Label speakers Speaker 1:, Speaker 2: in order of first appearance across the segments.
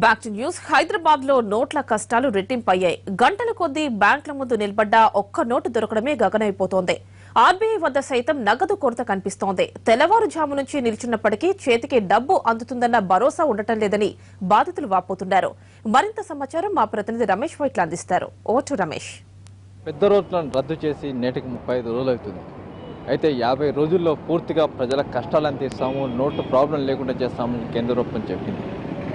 Speaker 1: Back to news. Hyderabad లో నోట్ల కష్టాలు రెట్టింపయ్యాయి. గంటల కొద్దీ బ్యాంకుల ముందు నిలబడ్డ ఒక్క నోటు దొరకడమే గగనైపోతోంది. ఆర్బీఐ వద్ద సైతం నగదు కొరత కనిపిస్తోంది. తెల్లవారుజాము నుంచి నిల్చున్నప్పటికీ చేతికి డబ్బు అందుతుందన్న భరోసా ఉండటం లేదని బాధితులు వాపోతున్నారు. మరింత సమాచారం మా ప్రతినిధి రమేష్ వైట్ల అందిస్తారు. ఓటు రమేష్.
Speaker 2: పెద్ద నోట్లను రద్దు చేసి నేటికి 35 రోజులు అవుతుంది. అయితే 50 రోజుల్లో పూర్తిగా ప్రజల కష్టాలను తీస్తాము, నోటు ప్రాబ్లం లేకుండా చేస్తామని కేంద్ర ప్రభుత్వం చెప్పింది.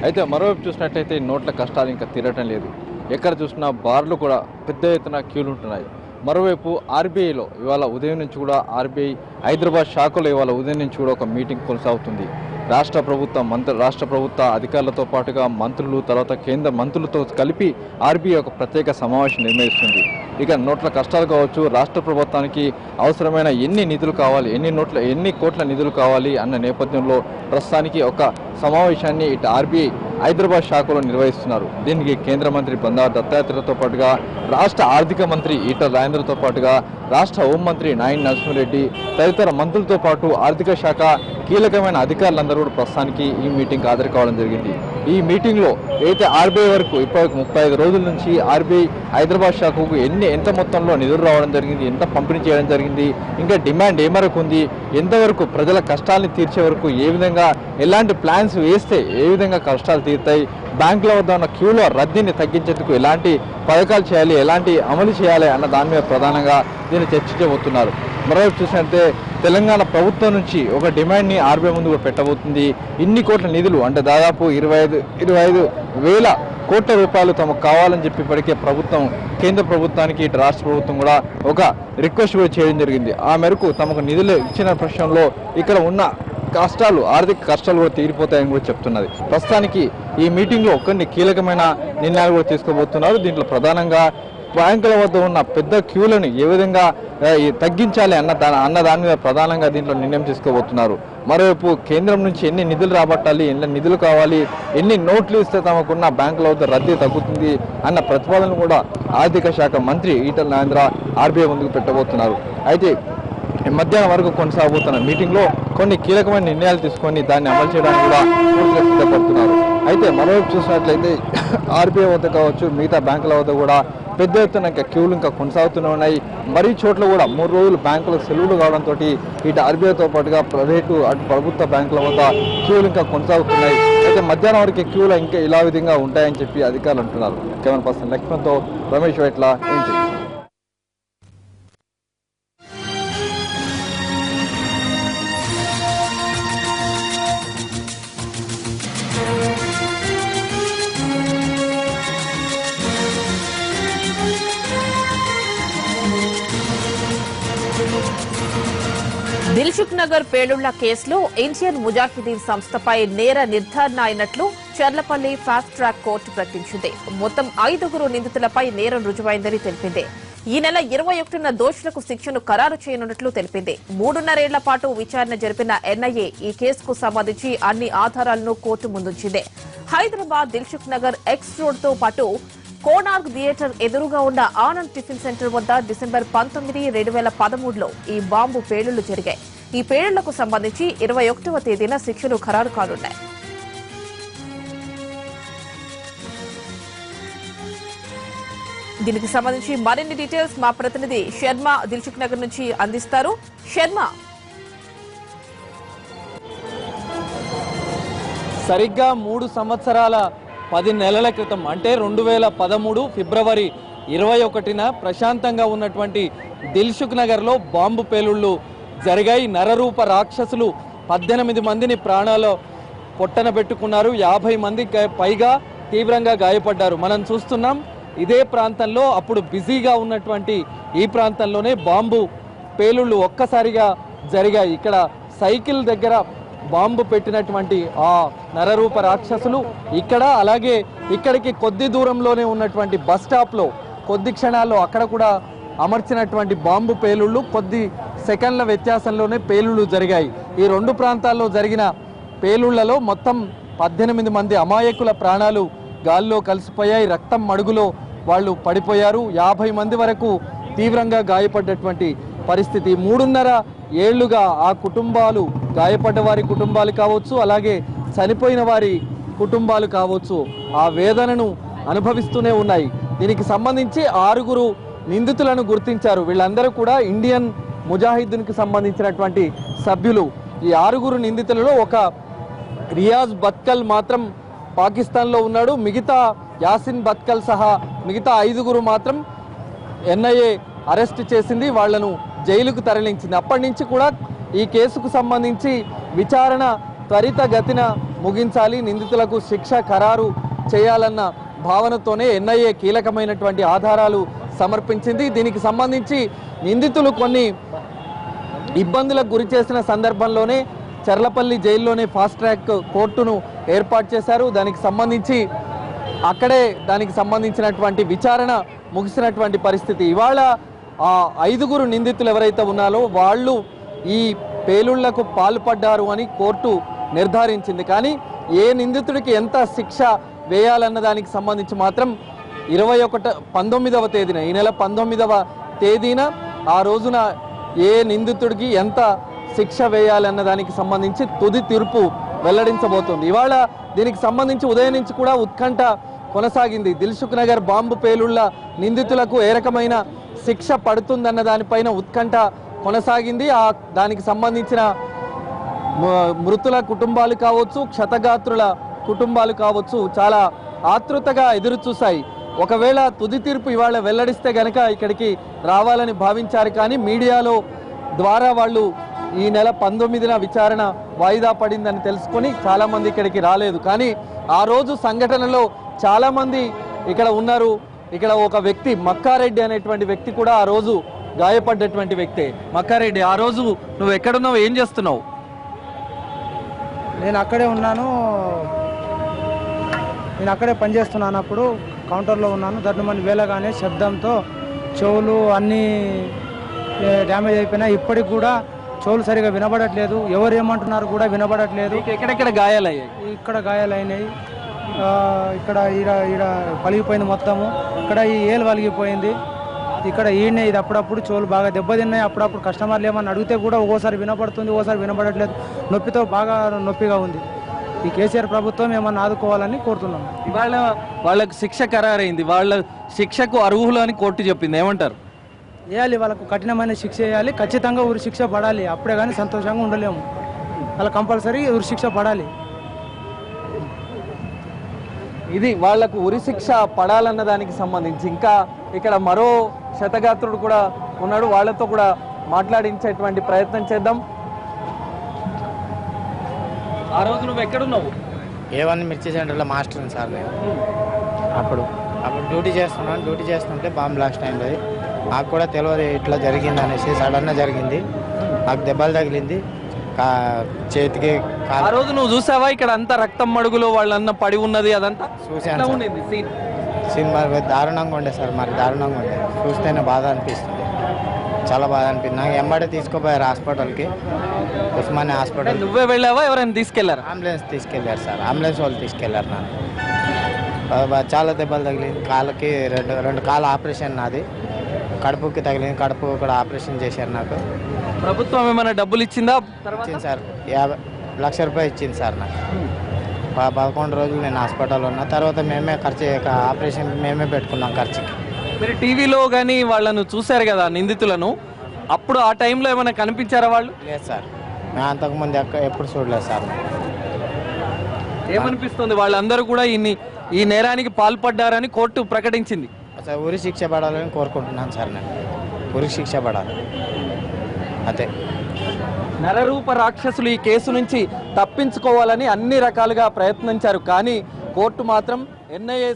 Speaker 2: అయితే మరోవైపు చూసినట్లయితే నోట్ల కష్టాలు ఇంకా తీరటం లేదు. ఎక్కడ చూసినా బార్లు కూడా పెద్ద ఎత్తున క్యూలు ఉంటున్నాయి. మరోవైపు ఆర్బీఐలో ఇవాళ ఉదయం నుంచి కూడా ఆర్బీఐ హైదరాబాద్ శాఖలో ఇవాళ ఉదయం నుంచి కూడా ఒక మీటింగ్ కొనసాగుతుంది. రాష్ట్ర ప్రభుత్వ అధికారులతో పాటుగా మంత్రులు, తర్వాత కేంద్ర మంత్రులతో కలిపి ఆర్బీఐ ఒక ప్రత్యేక సమావేశం నిర్వహిస్తుంది. ఇక నోట్ల కష్టాలు కావచ్చు, రాష్ట్ర ప్రభుత్వానికి అవసరమైన ఎన్ని నిధులు కావాలి, ఎన్ని కోట్ల నిధులు కావాలి అన్న నేపథ్యంలో ప్రస్తుతానికి ఒక సమావేశాన్ని ఇటు ఆర్బీఐ హైదరాబాద్ శాఖలో నిర్వహిస్తున్నారు. దీనికి కేంద్ర మంత్రి బండారు దత్తాత్రేయతో పాటుగా రాష్ట్ర ఆర్థిక మంత్రి ఈటల రాజేందర్తో పాటుగా రాష్ట్ర హోంమంత్రి నాయని నరసింహారెడ్డి తదితర మంత్రులతో పాటు ఆర్థిక శాఖ కీలకమైన అధికారులందరూ కూడా ప్రస్తుతానికి ఈ మీటింగ్కి హాజరు కావడం జరిగింది. ఈ మీటింగ్లో అయితే ఆర్బీఐ వరకు ఇప్పటికి 35 రోజుల నుంచి ఆర్బీఐ హైదరాబాద్ శాఖకు ఎంత మొత్తంలో నిధులు రావడం జరిగింది, ఎంత పంపిణీ చేయడం జరిగింది, ఇంకా డిమాండ్ ఏ మేరకు ఉంది, ఎంతవరకు ప్రజల కష్టాలను తీర్చే వరకు ఏ విధంగా ఎలాంటి ప్లాన్స్ వేస్తే ఏ విధంగా కష్టాలు తీరుతాయి, బ్యాంకుల వద్ద ఉన్న క్యూలో రద్దీని తగ్గించేందుకు ఎలాంటి పథకాలు చేయాలి, ఎలాంటి అమలు చేయాలి అన్న దాని మీద ప్రధానంగా దీన్ని చర్చించబోతున్నారు. మరోవైపు చూసినట్టే తెలంగాణ ప్రభుత్వం నుంచి ఒక డిమాండ్ని ఆర్బీఐ ముందు పెట్టబోతుంది. ఇన్ని కోట్ల నిధులు అంటే దాదాపు 25 వేల కోట్ల రూపాయలు తమకు కావాలని చెప్పి ఇప్పటికే కేంద్ర ప్రభుత్వానికి ఇటు రాష్ట్ర ప్రభుత్వం కూడా ఒక రిక్వెస్ట్ కూడా చేయడం జరిగింది. ఆ మేరకు తమకు నిధులు ఇచ్చిన పక్షంలో ఇక్కడ ఉన్న ఆర్థిక కష్టాలు కూడా తీరిపోతాయని కూడా చెప్తున్నది. ప్రస్తుతానికి ఈ మీటింగ్లో కొన్ని కీలకమైన నిర్ణయాలు కూడా తీసుకోబోతున్నారు. దీంట్లో ప్రధానంగా బ్యాంకుల వద్ద ఉన్న పెద్ద క్యూలను ఏ విధంగా తగ్గించాలి అన్న దాని మీద ప్రధానంగా దీంట్లో నిర్ణయం తీసుకోబోతున్నారు. మరోవైపు కేంద్రం నుంచి ఎన్ని నిధులు రాబట్టాలి, ఎన్ని నిధులు కావాలి, ఎన్ని నోట్లు ఇస్తే తమకున్న బ్యాంకుల వద్ద రద్దీ తగ్గుతుంది అన్న ప్రతిపాదనలు కూడా ఆర్థిక శాఖ మంత్రి ఈటల రాజేంద్ర ఆర్బీఐ ముందుకు పెట్టబోతున్నారు. అయితే మధ్యాహ్నం వరకు కొనసాగబోతున్న మీటింగ్లో కొన్ని కీలకమైన నిర్ణయాలు తీసుకొని దాన్ని అమలు చేయడానికి కూడా పూర్తిగా సిద్ధపడుతున్నారు. అయితే మరోవైపు చూసినట్లయితే ఆర్బీఐ వద్ద కావచ్చు, మిగతా బ్యాంకుల వద్ద కూడా పెద్ద ఎత్తున క్యూలు ఇంకా కొనసాగుతూనే ఉన్నాయి. మరీ చోట్ల కూడా 3 రోజులు బ్యాంకులకు సెలవులు కావడంతో ఇటు ఆర్బీఐతో పాటుగా ప్రైవేటు అటు ప్రభుత్వ బ్యాంకుల వద్ద క్యూలు ఇంకా కొనసాగుతున్నాయి. అయితే మధ్యాహ్నం వరకు క్యూలు ఇంకా ఇలా విధంగా ఉంటాయని చెప్పి అధికారులు అంటున్నారు. కెమెరా పర్సన్ లక్ష్మణ్తో రమేష్ వైట్ల, ఏంటి.
Speaker 1: దిల్సుఖ్ నగర్ పేలుళ్ల కేసులో ఇండియన్ ముజాహిదీన్ సంస్థపై నేర నిర్ధారణ అయినట్లు చర్లపల్లి ఫాస్ట్ ట్రాక్ కోర్టు ప్రకటించింది. మొత్తం 5 నిందితులపై నేరం రుజువైందని తెలిపింది. ఈ నెల 21న దోషులకు శిక్షను ఖరారు చేయనున్నట్లు తెలిపింది. 3.5 ఏళ్ల పాటు విచారణ జరిపిన ఎన్ఐఏ ఈ కేసుకు సంబంధించి అన్ని ఆధారాలను కోర్టు ముందుంచింది. హైదరాబాద్ దిల్సుఖ్ నగర్ ఎక్స్ రోడ్ తో పాటు కోనార్క్ థియేటర్ ఎదురుగా ఉన్న ఆనంద్ టిఫిన్ సెంటర్ వద్ద డిసెంబర్ 19, 2013లో ఈ బాంబు పేలుళ్లు జరిగాయి. ఈ పేలుళ్లకు సంబంధించి 21వ తేదీన శిక్షలు ఖరారు కానున్నాయి. దీనికి సంబంధించి మరిన్ని డీటెయిల్స్ మా ప్రతినిధి శర్మ దిల్సుఖ్ నగర్ నుంచి అందిస్తారు. శర్మ,
Speaker 3: సరిగ్గా 3 సంవత్సరాల 10 నెలల క్రితం అంటే 2013 ఫిబ్రవరి 21న ప్రశాంతంగా ఉన్నటువంటి దిల్సుఖ్ నగర్లో బాంబు పేలుళ్లు జరిగాయి. నరరూప రాక్షసులు 18 మందిని ప్రాణాలు పొట్టన పెట్టుకున్నారు. 50 మందికి పైగా తీవ్రంగా గాయపడ్డారు. మనం చూస్తున్నాం ఇదే ప్రాంతంలో అప్పుడు బిజీగా ఉన్నటువంటి ఈ ప్రాంతంలోనే బాంబు పేలుళ్లు ఒక్కసారిగా జరిగాయి. ఇక్కడ సైకిల్ దగ్గర బాంబు పెట్టినటువంటి ఆ నరరూప రాక్షసులు ఇక్కడ, అలాగే ఇక్కడికి కొద్ది దూరంలోనే ఉన్నటువంటి బస్ స్టాప్లో కొద్ది క్షణాల్లో అక్కడ కూడా అమర్చినటువంటి బాంబు పేలుళ్లు కొద్ది సెకండ్ల వ్యత్యాసంలోనే పేలుళ్లు జరిగాయి. ఈ 2 ప్రాంతాల్లో జరిగిన పేలుళ్లలో మొత్తం 18 మంది అమాయకుల ప్రాణాలు గాల్లో కలిసిపోయాయి. రక్తం మడుగులో వాళ్ళు పడిపోయారు. 50 మంది వరకు తీవ్రంగా గాయపడ్డటువంటి పరిస్థితి. 3.5 ఏళ్లుగా ఆ కుటుంబాలు, గాయపడ్డ వారి కుటుంబాలు కావచ్చు, అలాగే చనిపోయిన వారి కుటుంబాలు కావచ్చు ఆ వేదనను అనుభవిస్తూనే ఉన్నాయి. దీనికి సంబంధించి 6 నిందితులను గుర్తించారు. వీళ్ళందరూ కూడా ఇండియన్ ముజాహిద్దీన్కి సంబంధించినటువంటి సభ్యులు. ఈ 6 నిందితులలో ఒక రియాజ్ బత్కల్ మాత్రం పాకిస్తాన్లో ఉన్నాడు. మిగతా యాసిన్ బత్కల్ సహా మిగతా 5 మాత్రం ఎన్ఐఏ అరెస్ట్ చేసింది, వాళ్లను జైలుకు తరలించింది. అప్పటి నుంచి కూడా ఈ కేసుకు సంబంధించి విచారణ త్వరితగతిన ముగించాలి, నిందితులకు శిక్ష ఖరారు చేయాలన్న భావనతోనే ఎన్ఐఏ కీలకమైనటువంటి ఆధారాలు సమర్పించింది. దీనికి సంబంధించి నిందితులు కొన్ని ఇబ్బందులకు గురి చేసిన సందర్భంలోనే చర్లపల్లి జైల్లోనే ఫాస్ట్ ట్రాక్ కోర్టును ఏర్పాటు చేశారు. దానికి సంబంధించినటువంటి విచారణ ముగిసినటువంటి పరిస్థితి. ఇవాళ ఆ 5 నిందితులు ఎవరైతే ఉన్నారో వాళ్ళు ఈ పేలుళ్లకు పాల్పడ్డారు అని కోర్టు నిర్ధారించింది. కానీ ఏ నిందితుడికి ఎంత శిక్ష వేయాలన్న దానికి సంబంధించి మాత్రం 19వ తేదీన ఈ నెల 19వ తేదీన ఆ రోజున ఏ నిందితుడికి ఎంత శిక్ష వేయాలన్న దానికి సంబంధించి తుది తీర్పు వెల్లడించబోతోంది. ఇవాళ దీనికి సంబంధించి ఉదయం నుంచి కూడా ఉత్కంఠ కొనసాగింది. దిల్సుఖ్ నగర్ బాంబు పేలుళ్ల నిందితులకు ఏ రకమైన శిక్ష పడుతుందన్న దానిపైన ఉత్కంఠ కొనసాగింది. దానికి సంబంధించిన మృతుల కుటుంబాలు కావచ్చు, క్షతగాత్రుల కుటుంబాలు కావచ్చు చాలా ఆతృతగా ఎదురు చూశాయి. ఒకవేళ తుది తీర్పు ఇవాళ వెల్లడిస్తే గనక ఇక్కడికి రావాలని భావించారు. కానీ మీడియాలో ద్వారా వాళ్ళు ఈ నెల 19న విచారణ వాయిదా పడిందని తెలుసుకొని చాలా మంది ఇక్కడికి రాలేదు. కానీ ఆ రోజు సంఘటనలో చాలా మంది ఇక్కడ ఉన్నారు. ఇక్కడ ఒక వ్యక్తి మక్కారెడ్డి అనేటువంటి వ్యక్తి కూడా ఆ రోజు గాయపడ్డటువంటి వ్యక్తే. మక్కారెడ్డి, ఆ రోజు నువ్వు ఎక్కడున్నావు, ఏం చేస్తున్నావు?
Speaker 4: నేను అక్కడే ఉన్నాను, నేను అక్కడే పనిచేస్తున్నాను. అప్పుడు కౌంటర్లో ఉన్నాను. దర్శనమని వేలగానే శబ్దంతో చెవులు అన్నీ డ్యామేజ్ అయిపోయినాయి. ఇప్పటికి కూడా చెవులు సరిగా వినబడట్లేదు, ఎవరు ఏమంటున్నారు కూడా వినబడట్లేదు.
Speaker 3: ఎక్కడెక్కడ గాయాలయ్యాయి?
Speaker 4: ఇక్కడ గాయాలైనాయి, ఇక్కడ ఈడ పలిగిపోయింది మొత్తము, ఇక్కడ ఈ ఏలు పలిగిపోయింది, ఇక్కడ ఈయనే. ఇది అప్పుడప్పుడు చెవులు బాగా దెబ్బతిన్నాయి. అప్పుడప్పుడు కస్టమర్లు ఏమన్నా అడిగితే కూడా ఒక్కోసారి వినపడుతుంది, ఒక్కోసారి వినపడట్లేదు. నొప్పితో బాగా నొప్పిగా ఉంది. ఈ కేసీఆర్ ప్రభుత్వం ఏమన్నా ఆదుకోవాలని కోరుతున్నాం.
Speaker 3: ఇవాళ వాళ్ళకు శిక్ష ఖరారైంది, వాళ్ళ శిక్షకు అర్హులు అని కోర్టు చెప్పింది, ఏమంటారు?
Speaker 4: వేయాలి, వాళ్ళకు కఠినమైన శిక్ష వేయాలి. ఖచ్చితంగా ఉరి శిక్ష పడాలి. అప్పుడే కానీ సంతోషంగా ఉండలేము. వాళ్ళకి కంపల్సరీ ఉరి శిక్ష పడాలి.
Speaker 3: ఇది వాళ్లకు ఉరి శిక్ష పడాలన్న దానికి సంబంధించి. ఇంకా ఇక్కడ మరో క్షతగాత్రుడు కూడా ఉన్నాడు, వాళ్ళతో కూడా మాట్లాడించేటువంటి ప్రయత్నం చేద్దాం. ఆ రోజు నువ్వు ఎక్కడున్నావు?
Speaker 5: A1 మిర్చి సెంటర్లో మాస్టర్ సార్ నేను. అప్పుడు డ్యూటీ చేస్తుంటే బాంబ్ బ్లాస్ట్ అయింది. నాకు కూడా తెలియదు ఇట్లా జరిగింది అనేసి, సడన్గా జరిగింది. నాకు దెబ్బలు తగిలింది చేతికి.
Speaker 3: ఆ రోజు నువ్వు చూసావా ఇక్కడ అంతా రక్తం మడుగులో వాళ్ళన్న పడి ఉన్నది? అదంతా
Speaker 5: చూసాను. సీన్ మరి దారుణంగా ఉండే సార్, మరి దారుణంగా ఉండే. చూస్తేనే బాధ అనిపిస్తుంది, చాలా బాధ అనిపించింది. నాకు ఎంబడే తీసుకుపోయారు హాస్పిటల్కి, ఉస్మానియా హాస్పిటల్.
Speaker 3: నువ్వే వెళ్ళావా, ఎవరైనా తీసుకెళ్లారు?
Speaker 5: అంబులెన్స్ తీసుకెళ్లారు సార్, అంబులెన్స్ వాళ్ళు తీసుకెళ్లారు. నన్ను చాలా దెబ్బలు తగిలింది. కాళ్ళకి రెండు కాళ్ళ ఆపరేషన్, నాది కడుపుకి తగిలింది, కడుపు కూడా ఆపరేషన్ చేశారు నాకు.
Speaker 3: ప్రభుత్వం ఏమైనా డబ్బులు ఇచ్చిందా?
Speaker 5: ఇచ్చింది సార్, 50 లక్షల రూపాయలు ఇచ్చింది సార్ నాకు. 11 రోజులు నేను హాస్పిటల్లో ఉన్నా. తర్వాత మేమే ఖర్చు, ఆపరేషన్ మేమే పెట్టుకున్నాం ఖర్చుకి.
Speaker 3: మీరు టీవీలో కానీ వాళ్ళను చూశారు కదా నిందితులను, అప్పుడు ఆ టైంలో ఏమైనా కనిపించారా వాళ్ళు?
Speaker 5: లేదు సార్, మేము అంతకుముందు ఎప్పుడు చూడలేదు సార్.
Speaker 3: ఏమనిపిస్తుంది? వాళ్ళందరూ కూడా ఈ నేరానికి పాల్పడ్డారని కోర్టు ప్రకటించింది.
Speaker 5: అసలు ఉరి శిక్ష పడాలని కోరుకుంటున్నాను సార్. నేను ఉరి శిక్ష పడాలి అదే.
Speaker 3: నరరూప రాక్షసులు ఈ కేసు నుంచి తప్పించుకోవాలని అన్ని రకాలుగా ప్రయత్నించారు. కానీ కోర్టు మాత్రం ఎన్ఐఏ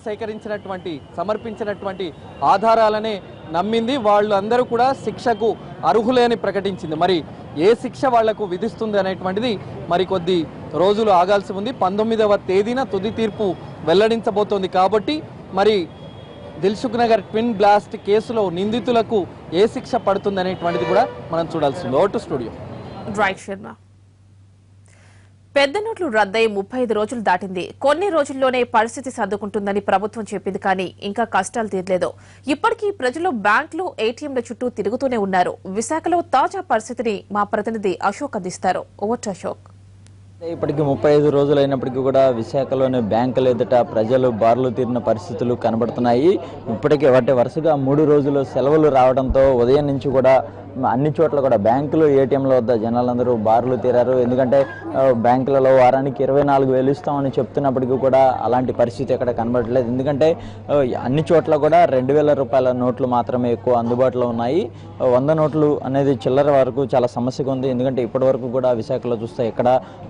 Speaker 3: సమర్పించినటువంటి ఆధారాలనే నమ్మింది. వాళ్ళు అందరూ కూడా శిక్షకు అర్హులే అని ప్రకటించింది. మరి ఏ శిక్ష వాళ్లకు విధిస్తుంది అనేటువంటిది మరి కొద్ది రోజులు ఆగాల్సి ఉంది. 19వ తేదీన తుది తీర్పు వెల్లడించబోతోంది. కాబట్టి మరి దిల్సుఖ్ నగర్ ట్విన్ బ్లాస్ట్ కేసులో నిందితులకు ఏ శిక్ష పడుతుంది అనేటువంటిది కూడా మనం చూడాల్సింది. Vote studio.
Speaker 1: రైట్ శర్మ. పెద్ద నోట్లు రద్దై 35 రోజులు దాటింది. కొన్ని రోజుల్లోనే పరిస్థితి సర్దుకుంటుందని ప్రభుత్వం చెప్పింది. కానీ ఇంకా కష్టాలు తీరలేదు. ఇప్పటికీ ప్రజలు బ్యాంకులు, ఏటీఎంల చుట్టూ తిరుగుతూనే ఉన్నారు. విశాఖలో తాజా పరిస్థితిని మా ప్రతినిధి అశోక్ అందిస్తారు. Over to Ashok.
Speaker 6: ఇప్పటికి 35 రోజులు అయినప్పటికీ కూడా విశాఖలోని బ్యాంకుల ఎదుట ప్రజలు బారులు తీరిన పరిస్థితులు కనబడుతున్నాయి. ఇప్పటికే వరుసగా 3 రోజులు సెలవులు రావడంతో ఉదయం నుంచి కూడా అన్ని చోట్ల కూడా బ్యాంకులు ఏటీఎంల వద్ద జనాలందరూ బారులు తీరారు. ఎందుకంటే బ్యాంకులలో వారానికి 24,000 ఇస్తామని చెప్తున్నప్పటికీ కూడా అలాంటి పరిస్థితి ఎక్కడ కనబడట్లేదు. ఎందుకంటే అన్ని చోట్ల కూడా 2,000 రూపాయల నోట్లు మాత్రమే ఎక్కువ అందుబాటులో ఉన్నాయి. 100 నోట్లు అనేది చిల్లర వరకు చాలా సమస్యగా ఉంది. ఎందుకంటే ఇప్పటి వరకు కూడా విశాఖలో చూస్తే ఇక్కడ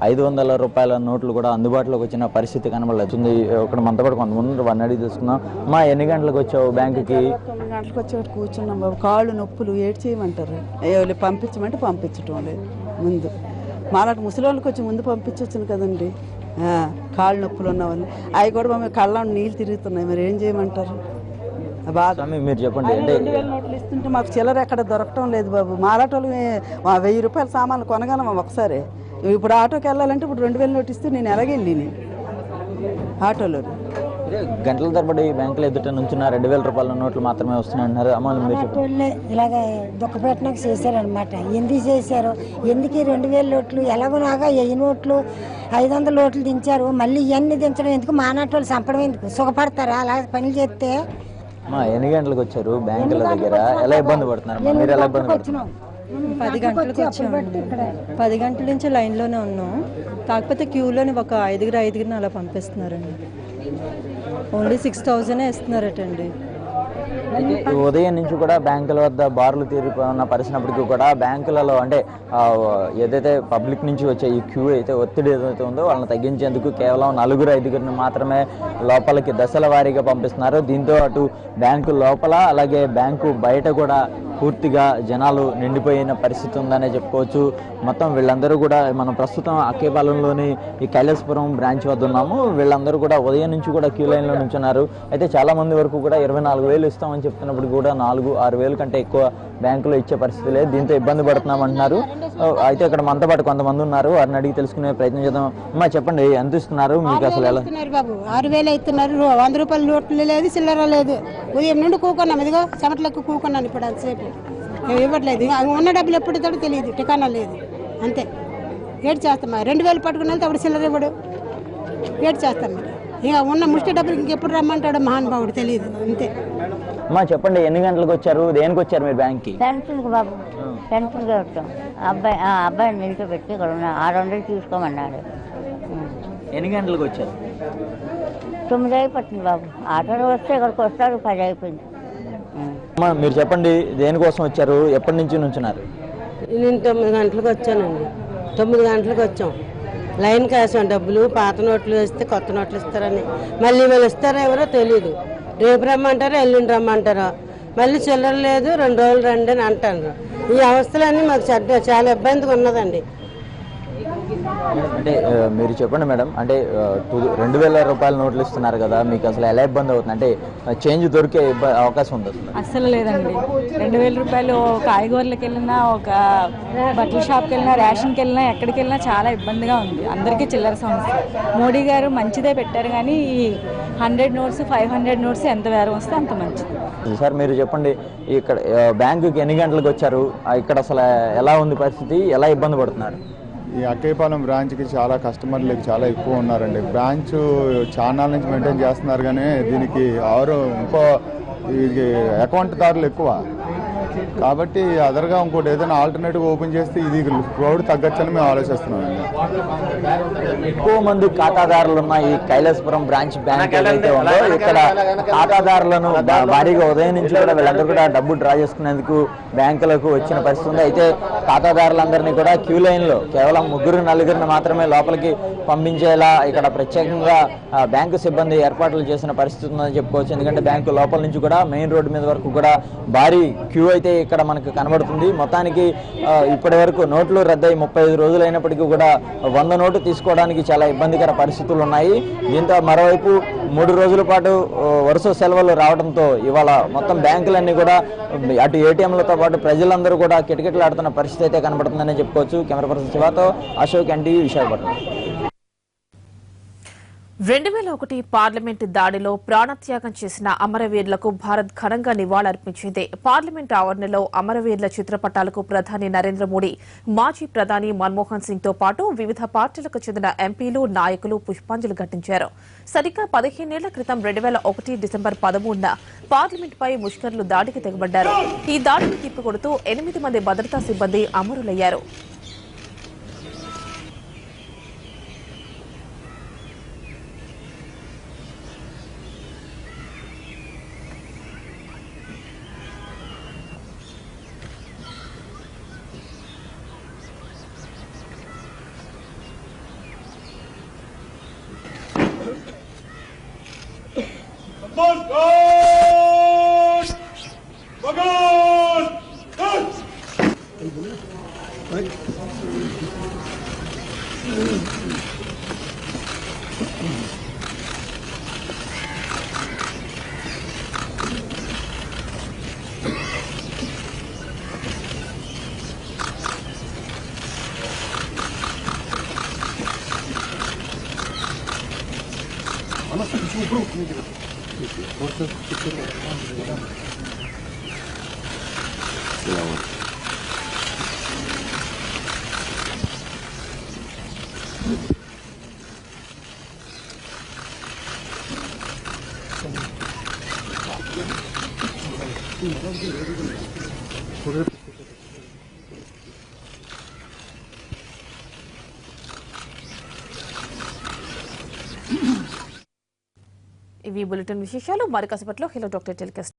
Speaker 6: 500 రూపాయల నోట్లు కూడా అందుబాటులోకి వచ్చిన పరిస్థితి కనబడుతుంది. ఇక్కడ మనతో పాటు కొంతమంది వాడిని అడిగి తీసుకుందాం. మా ఎన్ని గంటలకు వచ్చావు బ్యాంకుకి?
Speaker 7: 9 గంటలకు వచ్చేవాడు కూర్చున్నాం బాబు. కాళ్ళు నొప్పులు ఏడ్ చేయమంటారు, పంపించమంటే పంపించటం లేదు. ముందు మాలాంటి ముసలిళ్ళకి వచ్చి ముందు పంపించవచ్చును కదండి. కాళ్ళు నొప్పులు ఉన్నవాళ్ళు అవి కూడా మమ్మల్ని కళ్ళ నీళ్ళు తిరుగుతున్నాయి, మరి ఏం చేయమంటారు? బాగా
Speaker 6: మీరు చెప్పండి.
Speaker 7: 2,000 నోట్లు ఇస్తుంటే మాకు చిల్లర ఎక్కడ దొరకటం లేదు బాబు. మాలాటోళ్ళు 1000 రూపాయల సామాన్లు కొనగలం ఒకసారి. ఇప్పుడు ఆటోకి వెళ్ళాలంటే ఇప్పుడు 2,000 నోటు ఇస్తే నేను ఎలాగెళ్ళి ఆటోలో
Speaker 6: గంటల తరబడి బ్యాంకుల ఎదుట నుంచి 2,000 రూపాయల నోట్లు మాత్రమే వస్తున్నాయన్నారు.
Speaker 8: ఇలాగ దుఃఖపెట్టడానికి చేశారనమాట. ఎందుకు చేశారు, ఎందుకు 2,000 నోట్లు ఎలాగోలాగా 1000 నోట్లు 500 నోట్లు దించారు, మళ్ళీ ఇవన్నీ దించడం ఎందుకు? మానాటోళ్ళు చంపడం ఎందుకు? సుఖపడతారా అలా పనులు చేస్తే?
Speaker 6: ఎన్ని గంటలకు వచ్చారు బ్యాంకుల దగ్గర? ఎలా ఇబ్బంది పడుతున్నారు మీరు? ఎలా ఇబ్బంది పడుతున్నారు?
Speaker 9: 10 గంటలకు వచ్చాము. 10 గంటల నుంచి లైన్లోనే ఉన్నాం. కాకపోతే క్యూలోని ఒక ఐదుగురిని అలా పంపిస్తున్నారండి. ఓన్లీ 6,000 ఇస్తున్నారటండి.
Speaker 6: ఉదయం నుంచి కూడా బ్యాంకుల వద్ద బారులు తీరిపోన్న పరిస్థితినప్పటికీ కూడా బ్యాంకులలో అంటే ఏదైతే పబ్లిక్ నుంచి వచ్చే ఈ క్యూ అయితే ఒత్తిడి ఏదైతే ఉందో వాళ్ళని తగ్గించేందుకు కేవలం 4-5 మాత్రమే లోపలికి దశల వారీగా పంపిస్తున్నారు. దీంతో అటు బ్యాంకు లోపల అలాగే బ్యాంకు బయట కూడా పూర్తిగా జనాలు నిండిపోయిన పరిస్థితి ఉందనే చెప్పుకోవచ్చు. మొత్తం వీళ్ళందరూ కూడా మనం ప్రస్తుతం అక్కేపాలెంలోని ఈ కైలాసపురం బ్రాంచ్ వద్ద ఉన్నాము. వీళ్ళందరూ కూడా ఉదయం నుంచి కూడా క్యూ లైన్లో నుంచున్నారు. అయితే చాలామంది వరకు కూడా 24,000 ఇస్తామని చెప్తున్నప్పుడు కూడా 4-6,000 కంటే ఎక్కువ బ్యాంకులో ఇచ్చే పరిస్థితి లేదు. దీంతో ఇబ్బంది పడుతున్నామంటున్నారు. అయితే ఇక్కడ మనతో పాటు కొంతమంది ఉన్నారు, వారిని అడిగి తెలుసుకునే ప్రయత్నం చేద్దాం. అమ్మా చెప్పండి, ఎంత ఇస్తున్నారు మీకు? అసలు ఎలా
Speaker 10: బాబు? 6,000 ఇస్తున్నారు. 100 రూపాయల నోట్లు లేదు, చిల్లర లేదు. ఉదయం నుండి కూకున్నాం, ఇదిగో చెమటలకు కూకున్నాను. ఇప్పుడు అంతసేపు ఇవ్వట్లేదు. ఉన్న డబ్బులు ఎప్పుడు ఇస్తాడో తెలియదు, టికానా లేదు. అంతే ఏడు చేస్తామా. 2,000 పట్టుకుని వెళ్తే అప్పుడు చిల్లర ఇవ్వడు, ఏడు చేస్తాం. ఇక ఉన్న ముష్టి డబ్బులు ఇంకెప్పుడు రమ్మంటాడు మహానుభావుడు తెలియదు. అంతే.
Speaker 6: అమ్మా చెప్పండి, ఎన్ని గంటలకు వచ్చారు, దేనికి వచ్చారు మీరు బ్యాంక్కి?
Speaker 8: పెన్షన్కి బాబు, పెన్షన్గా వచ్చాం. అబ్బాయిని నిలిచిపెట్టి ఇక్కడ 600 తీసుకోమన్నాడు.
Speaker 6: ఎన్ని గంటలకు వచ్చారు?
Speaker 8: 9 అయిపోతుంది బాబు. ఆటోలో వస్తే ఇక్కడికి వస్తాడు 10 అయిపోయింది.
Speaker 6: అమ్మా మీరు చెప్పండి, దేనికోసం వచ్చారు, ఎప్పటి నుంచి నుంచున్నారు?
Speaker 11: నేను 9 గంటలకు వచ్చానండి. 9 గంటలకు వచ్చాం. లైన్ కాసాం డబ్బులు. పాత నోట్లు వేస్తే కొత్త నోట్లు ఇస్తారని. మళ్ళీ వీళ్ళు ఇస్తారో ఎవరో తెలియదు. రేపు రమ్మంటారో ఎల్లుండి రమ్మంటారో. మళ్ళీ చిల్లర లేదు, 2 రోజులు రండి అని అంటారు. ఈ అవస్థలన్నీ మాకు చాలా ఇబ్బందిగా ఉన్నదండి.
Speaker 6: అంటే మీరు చెప్పండి మేడం, అంటే 2,000 రూపాయల నోట్లు ఇస్తున్నారు కదా, మీకు అసలు ఎలా ఇబ్బంది అవుతుంది? అంటే చేంజ్ దొరికే అవకాశం ఉంది?
Speaker 9: అసలు లేదండి. 2,000 రూపాయలు కాయగూరలకు వెళ్ళినా, ఒక బట్టల షాప్కి వెళ్ళినా, రేషన్కి వెళ్ళినా, ఎక్కడికి వెళ్ళినా చాలా ఇబ్బందిగా ఉంది. అందరికీ చిల్లర సమస్య. మోడీ గారు మంచిదే పెట్టారు, కానీ ఈ 100 నోట్స్ 500 నోట్స్ ఎంత వేరం వస్తే అంత మంచిది.
Speaker 6: సార్ మీరు చెప్పండి, ఇక్కడ బ్యాంకుకి ఎన్ని గంటలకు వచ్చారు, ఇక్కడ అసలు ఎలా ఉంది పరిస్థితి, ఎలా ఇబ్బంది పడుతున్నారు?
Speaker 12: ఈ అక్కేపాలెం బ్రాంచ్కి చాలా కస్టమర్లు చాలా ఎక్కువ ఉన్నారండి. బ్రాంచ్ చాలా నుంచి మెయింటైన్ చేస్తున్నారు, కానీ దీనికి ఇంకో అకౌంట్దారులు ఎక్కువ కాబట్టి అదర్గా ఇంకోటి ఏదైనా ఆల్టర్నేటివ్ ఓపెన్ చేస్తే ఇది క్రౌడ్ తగ్గచ్చని మేము ఆలోచిస్తున్నామండి.
Speaker 6: ఎక్కువ మంది ఖాతాదారులు ఉన్న ఈ కైలాసపురం బ్రాంచ్ బ్యాంక్ ఏదైతే ఉందో ఇక్కడ ఖాతాదారులను భారీగా ఉదయం నుంచి కూడా వీళ్ళందరూ కూడా డబ్బు డ్రా చేసుకునేందుకు బ్యాంకులకు వచ్చిన పరిస్థితి ఉంది. అయితే ఖాతాదారులందరినీ కూడా క్యూ లైన్లో కేవలం 3-4 మాత్రమే లోపలికి పంపించేలా ఇక్కడ ప్రత్యేకంగా బ్యాంకు సిబ్బంది ఏర్పాట్లు చేసిన పరిస్థితి ఉందని చెప్పుకోవచ్చు. ఎందుకంటే బ్యాంకు లోపల నుంచి కూడా మెయిన్ రోడ్డు మీద వరకు కూడా భారీ క్యూ అయితే ఇక్కడ మనకు కనబడుతుంది. మొత్తానికి ఇప్పటి వరకు నోట్లు రద్దయి 35 రోజులు అయినప్పటికీ కూడా 100 నోటు తీసుకోవడానికి చాలా ఇబ్బందికర పరిస్థితులు ఉన్నాయి. దీంతో మరోవైపు 3 రోజుల పాటు వరుస సెలవులు రావడంతో ఇవాళ మొత్తం బ్యాంకులన్నీ కూడా అటు ఏటీఎంలతో పాటు ప్రజలందరూ కూడా కిటకిటలాడుతున్న పరిస్థితి అయితే కనబడుతుందని చెప్పుకోవచ్చు. కెమెరా పర్సన్ శివాతో అశోక్, ఎన్టీవీ, విశాఖపట్నం.
Speaker 1: 2001 పార్లమెంటు దాడిలో ప్రాణత్యాగం చేసిన అమరవీరులకు భారత్ ఘనంగా నివాళులర్పించింది. పార్లమెంటు ఆవరణలో అమరవీరుల చిత్రపటాలకు ప్రధాని నరేంద్ర మోడీ, మాజీ ప్రధాని మన్మోహన్ సింగ్ తో పాటు వివిధ పార్టీలకు చెందిన ఎంపీలు, నాయకులు పుష్పాంజలి ఘటించారు. సరిగ్గా 15 ఏళ్ల క్రితం 2001 డిసెంబర్ 13న పార్లమెంటుపై ముష్కర్లు దాడికి తెగబడ్డారు. ఈ దాడిని తిప్పికొడుతూ 8 మంది భద్రతా సిబ్బంది అమరులయ్యారు. ఇవి బులెటిన్ విశేషాలు. మరి కాసేపట్లో హలో డాక్టర్ టెలికాస్ట్